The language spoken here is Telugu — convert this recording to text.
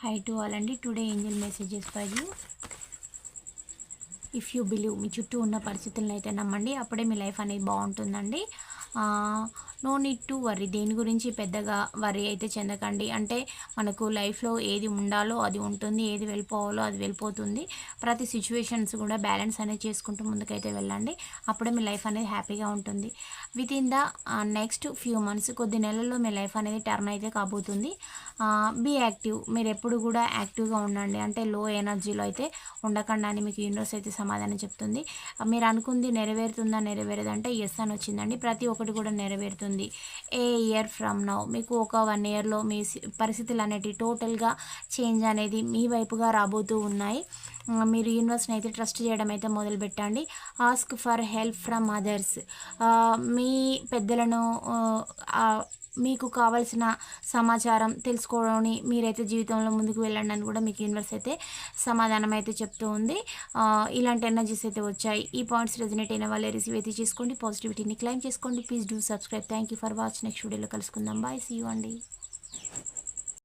Hi to all అండి. Today angel messages for you. If you believe, మీ చుట్టూ ఉన్న పరిస్థితులను అయితే నమ్మండి, అప్పుడే మీ లైఫ్ అనేది బాగుంటుందండి. నో నీడ్ టు వర్రీ, దేని గురించి పెద్దగా వర్రీ అయితే చెందకండి. అంటే మనకు లైఫ్లో ఏది ఉండాలో అది ఉంటుంది, ఏది వెళ్ళిపోవాలో అది వెళ్ళిపోతుంది. ప్రతి సిచ్యువేషన్స్ కూడా బ్యాలెన్స్ అనేది చేసుకుంటూ ముందుకైతే వెళ్ళండి, అప్పుడే మీ లైఫ్ అనేది హ్యాపీగా ఉంటుంది. With in the next few months, కొద్ది నెలల్లో మీ లైఫ్ అనేది టర్న్ అయితే కాబోతుంది. బీ యాక్టివ్, మీరు ఎప్పుడు కూడా యాక్టివ్గా ఉండండి. అంటే లో ఎనర్జీలో అయితే ఉండకండి అని మీకు యూనివర్స్ అయితే సమాధానం చెప్తుంది. మీరు అనుకుంది నెరవేరుతుందా, నెరవేరదంటే ఎస్ అని వచ్చిందండి. ప్రతి ఒక్కటి కూడా నెరవేరుతుంది. ఏ ఇయర్ ఫ్రమ్ నౌ, మీకు ఒక 1 ఇయర్లో మీ పరిస్థితులు అనేటివి టోటల్గా చేంజ్ అనేది మీ వైపుగా రాబోతూ ఉన్నాయి. మీరు యూనివర్స్ని అయితే ట్రస్ట్ చేయడం అయితే మొదలుపెట్టండి. Ask for help from others, మీ పెద్దలను మీకు కావాల్సిన సమాచారం తెలుసుకోవడం, మీరైతే జీవితంలో ముందుకు వెళ్ళండి అని కూడా మీకు యూనివర్స్ అయితే సమాధానం అయితే చెప్తూ ఉంది. ఇలాంటి ఎనర్జీస్ అయితే వచ్చాయి. ఈ పాయింట్స్ రెజనేట్ అయిన వాళ్ళే రిసీవ్ అయితే చేసుకోండి, పాజిటివిటీని క్లైమ్ చేసుకోండి. Please do subscribe. Thank you for watch. Next వీడియోలో కలుసుకుందాం. బాయ్, సీ యూ అండి.